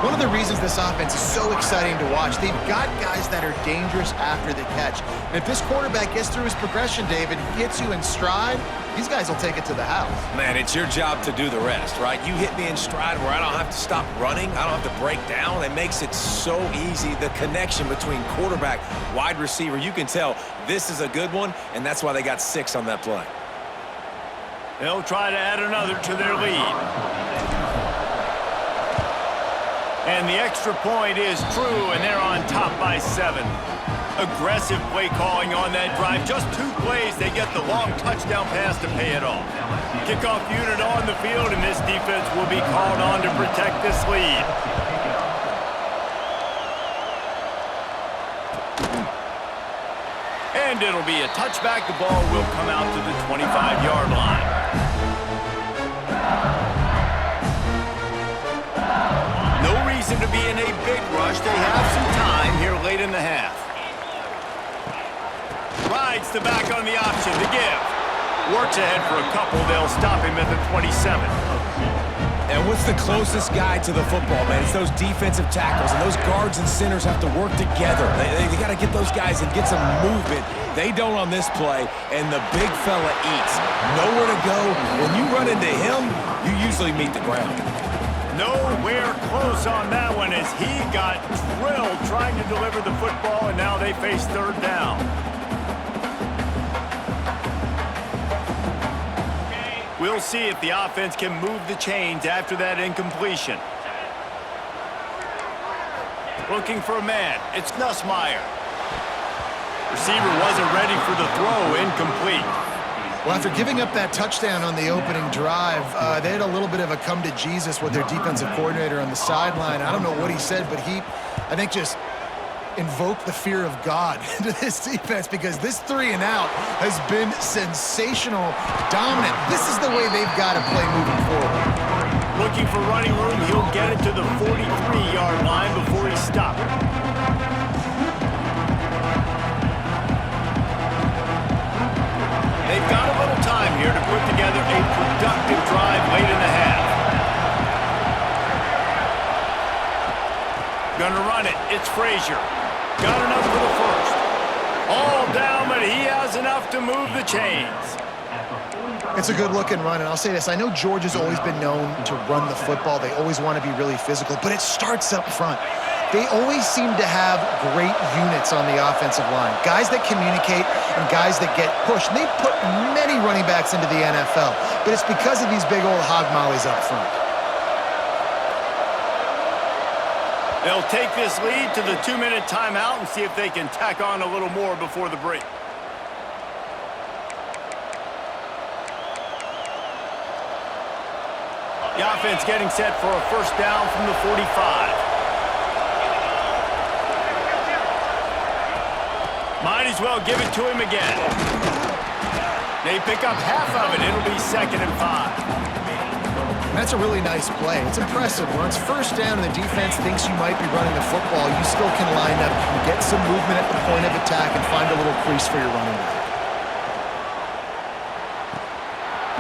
One of the reasons this offense is so exciting to watch, they've got guys that are dangerous after the catch. And if this quarterback gets through his progression, David, hits you in stride, these guys will take it to the house. Man, it's your job to do the rest, right? You hit me in stride where I don't have to stop running. I don't have to break down. It makes it so easy. The connection between quarterback, wide receiver, you can tell this is a good one, and that's why they got 6 on that play. They'll try to add another to their lead. And the extra point is true, and they're on top by 7. Aggressive play calling on that drive. Just 2 plays, they get the long touchdown pass to pay it off. Kickoff unit on the field, and this defense will be called on to protect this lead. And it'll be a touchback. The ball will come out to the 25-yard line. To be in a big rush. They have some time here late in the half. Rides the back on the option to give. Works ahead for a couple. They'll stop him at the 27. And what's the closest guy to the football, man? It's those defensive tackles, and those guards and centers have to work together. They got to get those guys and get some movement. They don't on this play, and the big fella eats. Nowhere to go. When you run into him, you usually meet the ground. Nowhere close on that one as he got drilled trying to deliver the football, and now they face 3rd down. We'll see if the offense can move the chains after that incompletion. Looking for a man. It's Nussmeier. Receiver wasn't ready for the throw. Incomplete. Well, after giving up that touchdown on the opening drive, they had a little bit of a come to Jesus with their defensive coordinator on the sideline. I don't know what he said, but he, I think, just invoked the fear of God into this defense because this 3 and out has been sensational, dominant. This is the way they've got to play moving forward. Looking for running room. He'll get it to the 43-yard line before he stopped. They've got a little time here to put together a productive drive late in the half. Gonna run it. It's Frazier. Got enough for the first. All down, but he has enough to move the chains. It's a good-looking run, and I'll say this. I know Georgia's always been known to run the football. They always want to be really physical, but it starts up front. They always seem to have great units on the offensive line. Guys that communicate and guys that get pushed. And they've put many running backs into the NFL, but it's because of these big old hog mollies up front. They'll take this lead to the 2-minute timeout and see if they can tack on a little more before the break. The offense getting set for a first down from the 45. Might as well give it to him again. They pick up half of it. It'll be 2nd and 5. That's a really nice play. It's impressive. When it's first down and the defense thinks you might be running the football, you still can line up and get some movement at the point of attack and find a little crease for your running back.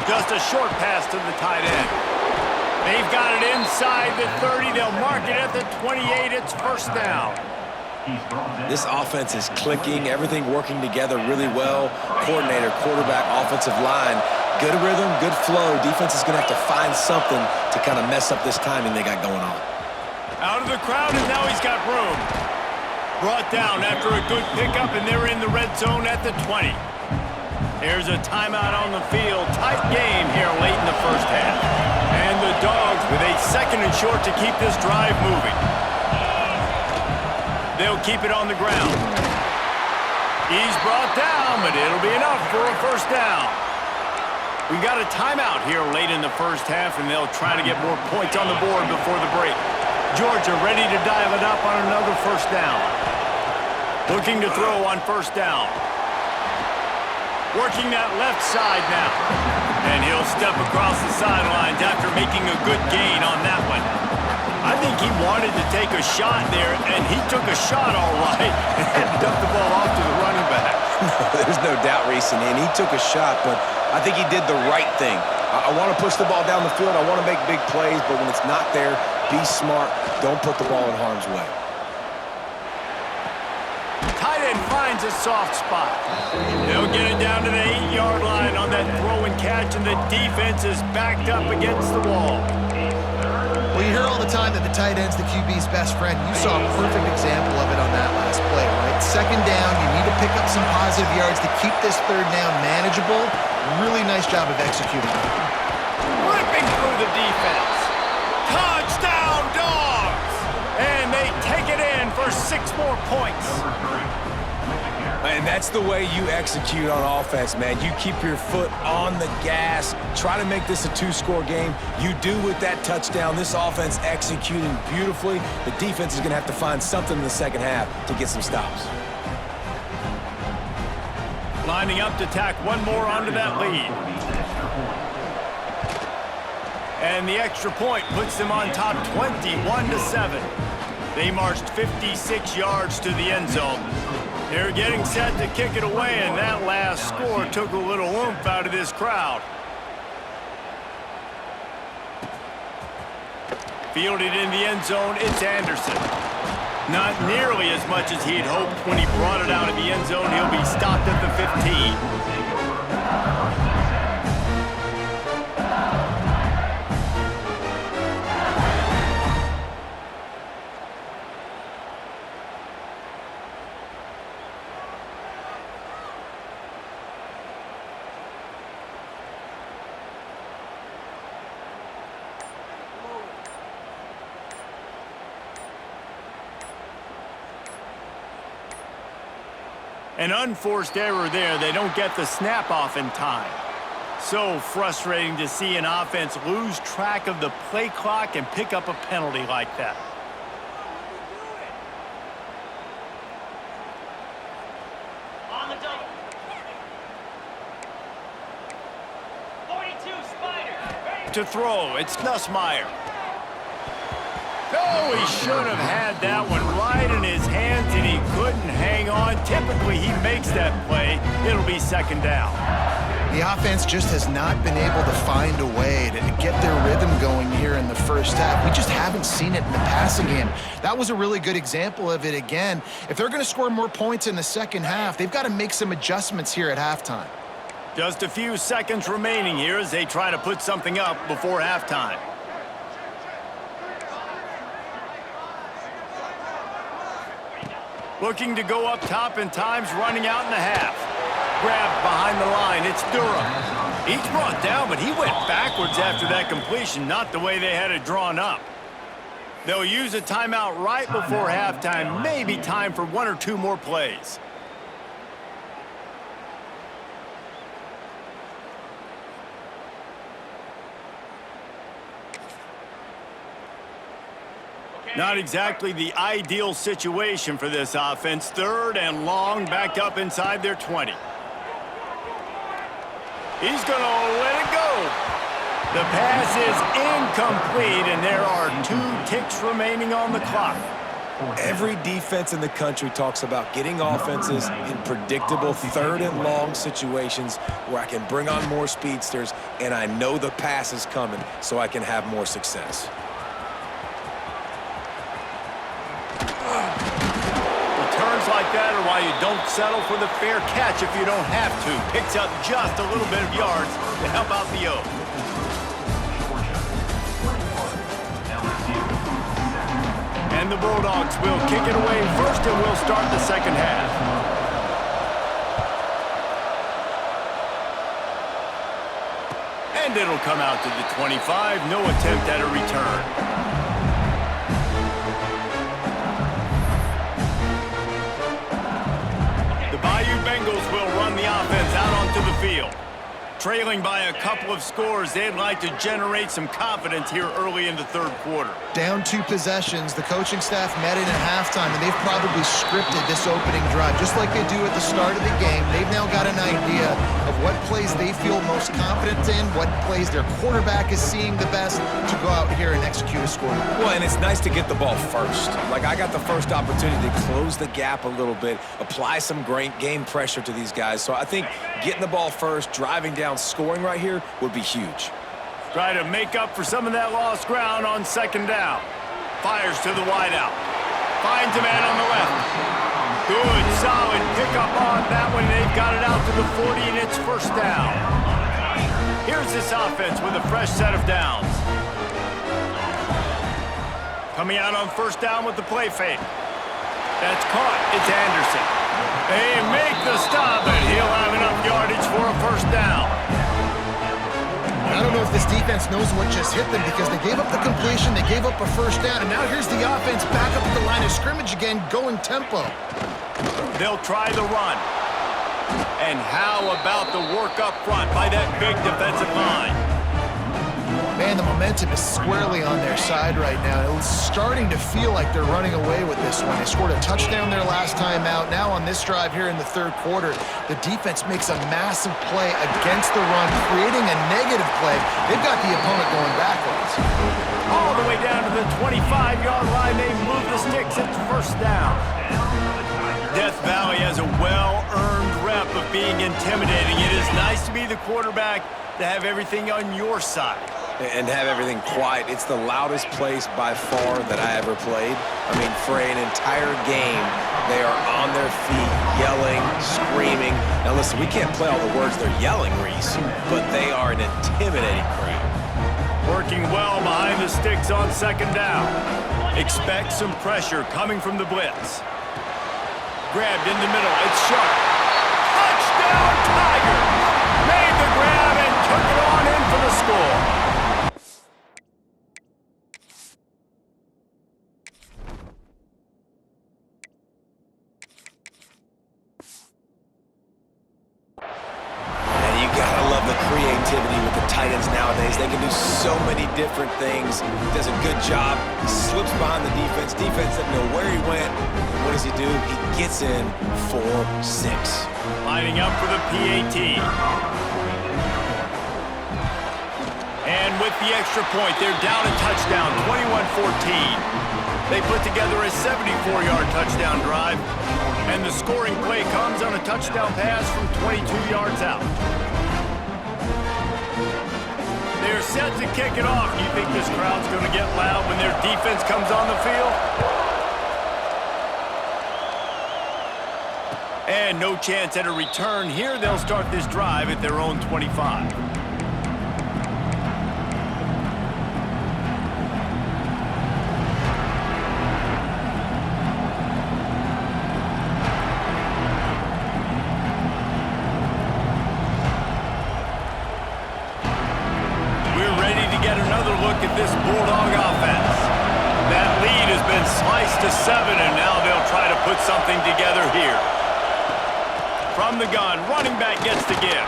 Just a short pass to the tight end. They've got it inside the 30. They'll mark it at the 28. It's first down. This offense is clicking, everything working together really well. Coordinator, quarterback, offensive line, good rhythm, good flow. Defense is going to have to find something to kind of mess up this timing they got going on. Out of the crowd, and now he's got room. Brought down after a good pickup, and they're in the red zone at the 20. There's a timeout on the field. Tight game here late in the first half. And the Dogs with a 2nd and short to keep this drive moving. They'll keep it on the ground. He's brought down, but it'll be enough for a first down. We got a timeout here late in the first half, and they'll try to get more points on the board before the break. Georgia ready to dial it up on another first down. Looking to throw on first down. Working that left side now. And he'll step across the sidelines after making a good gain on that one. I think he wanted to take a shot there, and he took a shot all right and dumped the ball off to the running back. There's no doubt, Reese, and he took a shot, but I think he did the right thing. I want to push the ball down the field. I want to make big plays, but when it's not there, Be smart. Don't put the ball in harm's way. Tight end finds a soft spot. They'll get it down to the 8-yard line on that throw and catch, and the defense is backed up against the wall. Well, you hear all the time that the tight end's the QB's best friend. You saw a perfect example of it on that last play, right? Second down, you need to pick up some positive yards to keep this third down manageable. Really nice job of executing it. Ripping through the defense. Touchdown, Dogs! And they take it in for 6 more points. And that's the way you execute on offense, man. You keep your foot on the gas. Try to make this a 2-score game. You do with that touchdown. This offense executing beautifully. The defense is going to have to find something in the second half to get some stops. Lining up to tack one more onto that lead. And the extra point puts them on top 21-7. They marched 56 yards to the end zone. They're getting set to kick it away, and that last score took a little oomph out of this crowd. Fielded in the end zone, it's Anderson. Not nearly as much as he'd hoped when he brought it out of the end zone. He'll be stopped at the 15. An unforced error there. They don't get the snap off in time. So frustrating to see an offense lose track of the play clock and pick up a penalty like that. On the double. 42 Spider. To throw, it's Nussmeier. Oh, he should have had that one right in his hands, and he couldn't hang on. Typically, he makes that play. It'll be second down. The offense just has not been able to find a way to get their rhythm going here in the first half. We just haven't seen it in the passing game. That was a really good example of it again. If they're going to score more points in the second half, they've got to make some adjustments here at halftime. Just a few seconds remaining here as they try to put something up before halftime. Looking to go up top, and time's running out in the half. Grabbed behind the line, it's Durham. He's brought down, but he went backwards after that completion, not the way they had it drawn up. They'll use a timeout right before halftime, maybe time for 1 or 2 more plays. Not exactly the ideal situation for this offense. 3rd and long, backed up inside their 20. He's going to let it go. The pass is incomplete, and there are 2 ticks remaining on the clock. Every defense in the country talks about getting offenses in predictable 3rd and long situations where I can bring on more speedsters, and I know the pass is coming so I can have more success. Like that are why you don't settle for the fair catch if you don't have to. Picks up just a little bit of yards to help out the O. And the Bulldogs will kick it away first, and we'll start the second half. And it'll come out to the 25. No attempt at a return. Bengals will run the offense out onto the field. Trailing by a couple of scores, they'd like to generate some confidence here early in the 3rd quarter. Down 2 possessions, the coaching staff met in at halftime, and they've probably scripted this opening drive, just like they do at the start of the game. They've now got an idea of what plays they feel most confident in, what plays their quarterback is seeing the best to go out here and execute a score. Well, and it's nice to get the ball first. Like, I got the first opportunity to close the gap a little bit, apply some great game pressure to these guys. So I think getting the ball first, driving down, scoring right here would be huge. Try to make up for some of that lost ground on second down. Fires to the wideout. Finds a man on the left. Good, solid pickup on that one. They've got it out to the 40, and it's first down. Here's this offense with a fresh set of downs. Coming out on first down with the play fake. That's caught. It's Anderson. They make the stop, and he'll have enough yardage for a first down. I don't know if this defense knows what just hit them because they gave up the completion, they gave up a first down, and now here's the offense back up at the line of scrimmage again, going tempo. They'll try the run. And how about the work up front by that big defensive line? Man, the momentum is squarely on their side right now. It's starting to feel like they're running away with this one. They scored a touchdown their last time out. Now on this drive here in the third quarter, the defense makes a massive play against the run, creating a negative play. They've got the opponent going backwards. All the way down to the 25-yard line. They move the sticks. It's first down. Death Valley has a well-earned rep of being intimidating. It is nice to be the quarterback, to have everything on your side. And have everything quiet. It's the loudest place by far that I ever played. I mean, for an entire game, they are on their feet, yelling, screaming. Now listen, we can't play all the words they're yelling, Reese, but they are an intimidating crowd. Working well behind the sticks on second down. Expect some pressure coming from the blitz. Grabbed in the middle. It's sharp. Touchdown, Tigers! Made the grab and took it on in for the score. And you gotta love the creativity with the tight ends nowadays. They can do so many different things. He does a good job. He slips behind the defense. Defense doesn't know where he went. What does he do? He gets in for 6. Lining up for the PAT. And with the extra point, they're down a touchdown, 21-14. They put together a 74-yard touchdown drive, and the scoring play comes on a touchdown pass from 22 yards out. They're set to kick it off. You think this crowd's going to get loud when their defense comes on the field? And no chance at a return here. They'll start this drive at their own 25. We're ready to get another look at this Bulldog offense. That lead has been sliced to 7, and now they'll try to put something together here. From the gun, running back gets to give.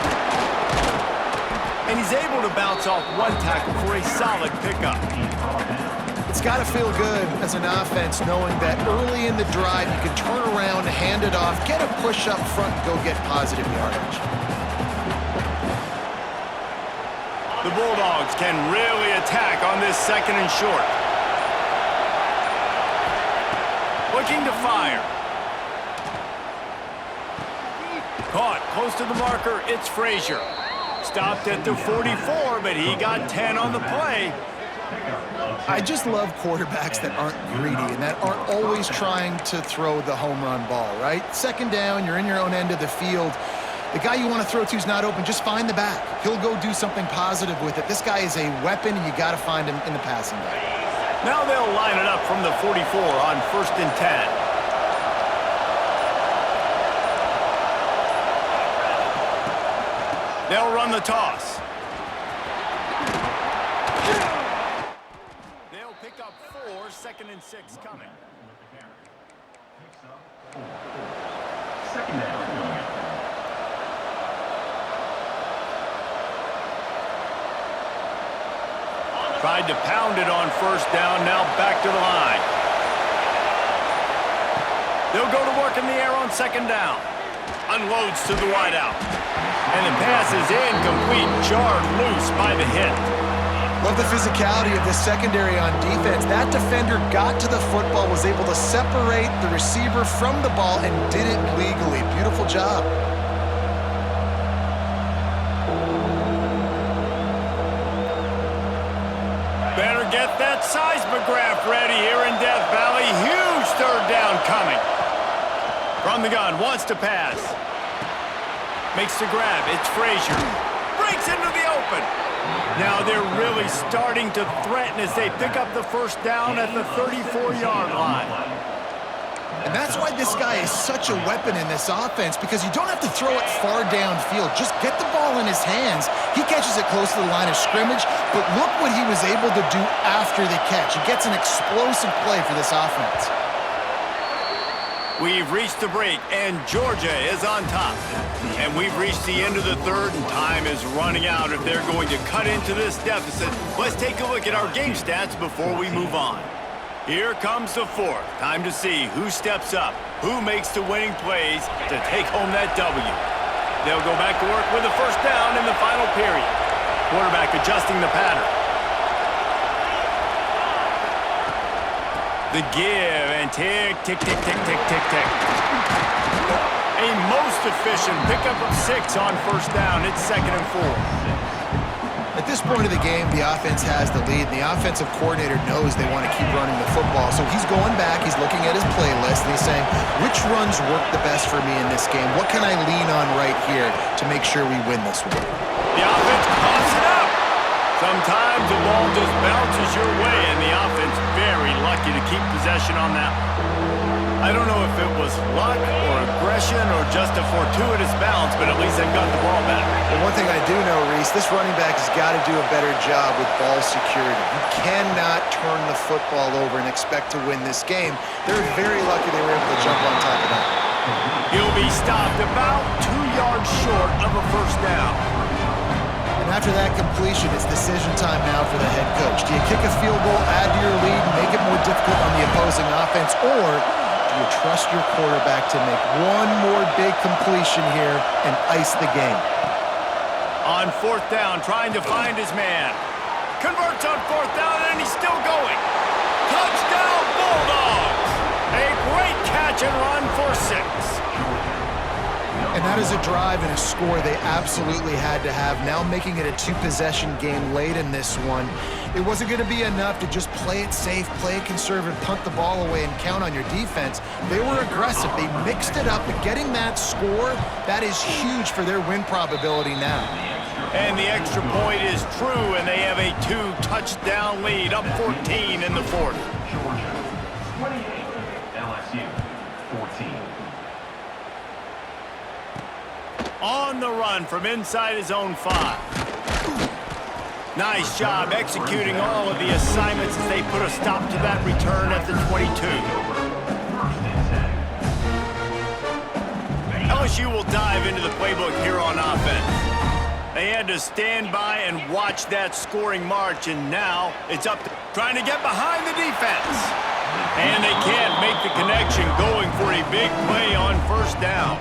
And he's able to bounce off one tackle for a solid pickup. It's got to feel good as an offense knowing that early in the drive you can turn around, hand it off, get a push up front, and go get positive yardage. The Bulldogs can really attack on this second and short. Looking to fire. Caught close to the marker, it's Frazier. Stopped at the 44, but he got 10 on the play. I just love quarterbacks that aren't greedy and that aren't always trying to throw the home run ball, right? Second down, you're in your own end of the field. The guy you want to throw to is not open. Just find the back. He'll go do something positive with it. This guy is a weapon, and you got to find him in the passing game. Now they'll line it up from the 44 on 1st and 10. They'll run the toss. They'll pick up 4, 2nd and 6 coming. Second down. Tried to pound it on 1st down, now back to the line. They'll go to work in the air on 2nd down. Unloads to the wideout. And the pass is incomplete, jarred loose by the hit. Love the physicality of this secondary on defense. That defender got to the football, was able to separate the receiver from the ball, and did it legally. Beautiful job. Better get that seismograph ready here in Valley, huge third down coming. From the gun, wants to pass. Makes the grab, it's Frazier. Breaks into the open. Now they're really starting to threaten as they pick up the first down at the 34-yard line. And that's why this guy is such a weapon in this offense, because you don't have to throw it far downfield. Just get the ball in his hands. He catches it close to the line of scrimmage, but look what he was able to do after the catch. He gets an explosive play for this offense. We've reached the break, and Georgia is on top. And we've reached the end of the third, and time is running out if they're going to cut into this deficit. Let's take a look at our game stats before we move on. Here comes the fourth. Time to see who steps up, who makes the winning plays to take home that W. They'll go back to work with a first down in the final period. Quarterback adjusting the pattern. The give and tick, tick, tick, tick, tick, tick, tick. A most efficient pickup of 6 on first down. It's 2nd and 4. At this point of the game, the offense has the lead, and the offensive coordinator knows they want to keep running the football. So he's going back, he's looking at his playlist, and he's saying, which runs work the best for me in this game? What can I lean on right here to make sure we win this one? The offense pops it up. Sometimes the ball just bounces your way, and the offense very lucky to keep possession on that one. I don't know if it was luck or aggression or just a fortuitous bounce, but at least they've got the ball back. Well, one thing I do know, Reese, this running back has got to do a better job with ball security. You cannot turn the football over and expect to win this game. They're very lucky they were able to jump on top of that. He'll be stopped about 2 yards short of a first down. And after that completion, it's decision time now for the head coach. Do you kick a field goal, add to your lead, and make it more difficult on the opposing offense, or do you trust your quarterback to make one more big completion here and ice the game? On fourth down, trying to find his man. Converts on fourth down, and he's still going. Touchdown, Bulldogs! A great catch and run for 6. And that is a drive and a score they absolutely had to have. Now making it a 2-possession game late in this one. It wasn't going to be enough to just play it safe, play it conservative, punt the ball away, and count on your defense. They were aggressive. They mixed it up, but getting that score, that is huge for their win probability now. And the extra point is true, and they have a 2-touchdown lead, up 14 in the fourth. Georgia 28, LSU 14. On the run from inside his own 5. Nice job executing all of the assignments as they put a stop to that return at the 22. LSU will dive into the playbook here on offense. They had to stand by and watch that scoring march, and now it's up to trying to get behind the defense. And they can't make the connection, going for a big play on first down.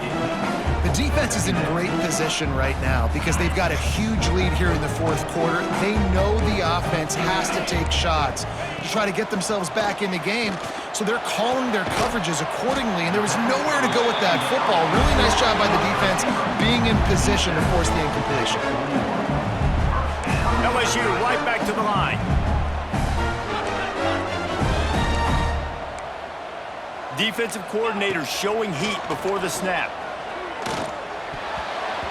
The defense is in great position right now because they've got a huge lead here in the fourth quarter. They know the offense has to take shots to try to get themselves back in the game, so they're calling their coverages accordingly, and there was nowhere to go with that football. Really nice job by the defense being in position to force the incompletion. LSU right back to the line. Defensive coordinator showing heat before the snap.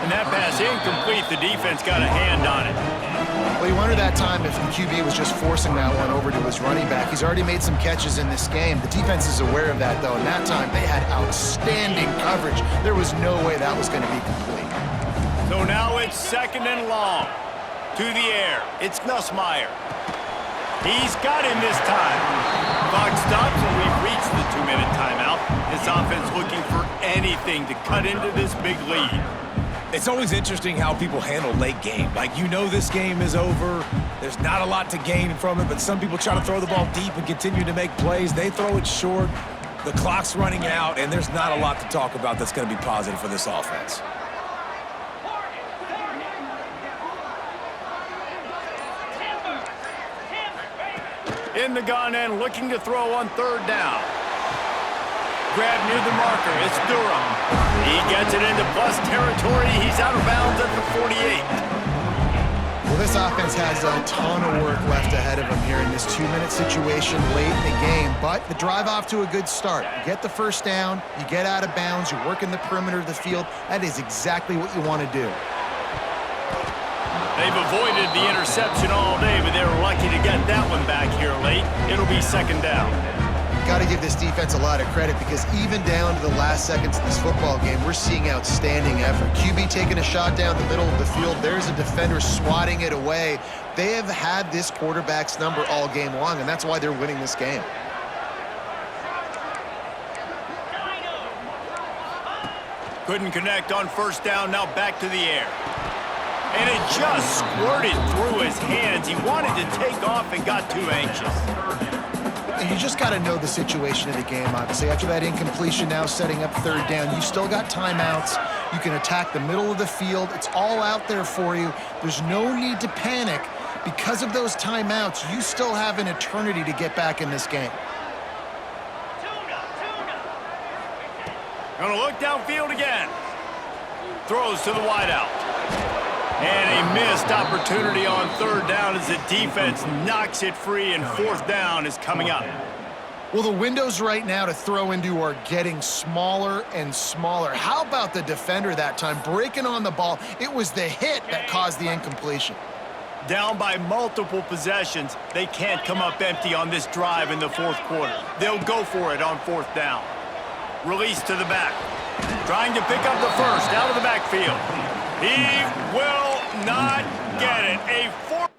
And that pass incomplete. The defense got a hand on it. Well, you wonder that time if the QB was just forcing that one over to his running back. He's already made some catches in this game. The defense is aware of that, though, and that time they had outstanding coverage. There was no way that was going to be complete. So now it's 2nd and long. To the air. It's Nussmeier. He's got him this time. Clock stops, and we've reached the 2-minute timeout. This offense looking for anything to cut into this big lead. It's always interesting how people handle late game. Like, you know this game is over. There's not a lot to gain from it, but some people try to throw the ball deep and continue to make plays. They throw it short. The clock's running out, and there's not a lot to talk about that's going to be positive for this offense. In the gun and looking to throw on third down. Grab near the marker. It's Durham. He gets it into plus territory. He's out of bounds at the 48. Well, this offense has a ton of work left ahead of them here in this 2-minute situation late in the game, But the drive off to a good start. You get the first down, you get out of bounds, you're working the perimeter of the field. That is exactly what you want to do. They've avoided the interception all day, but they were lucky to get that one back here late. It'll be second down. Got to give this defense a lot of credit because even down to the last seconds of this football game, we're seeing outstanding effort. QB taking a shot down the middle of the field. There's a defender swatting it away. They have had this quarterback's number all game long, and that's why they're winning this game. Couldn't connect on first down, now back to the air. And it just squirted through his hands. He wanted to take off and got too anxious. And you just got to know the situation of the game, obviously. After that incompletion, now setting up third down, you still got timeouts. You can attack the middle of the field. It's all out there for you. There's no need to panic. Because of those timeouts, you still have an eternity to get back in this game. Gonna look downfield again. Throws to the wideout. And a missed opportunity on third down as the defense knocks it free, and fourth down is coming up. Well, the windows right now to throw into are getting smaller and smaller. How about the defender that time breaking on the ball? It was the hit that caused the incompletion. Down by multiple possessions, they can't come up empty on this drive in the fourth quarter. They'll go for it on fourth down. Release to the back. Trying to pick up the first out of the backfield. He will not get it. A fourth.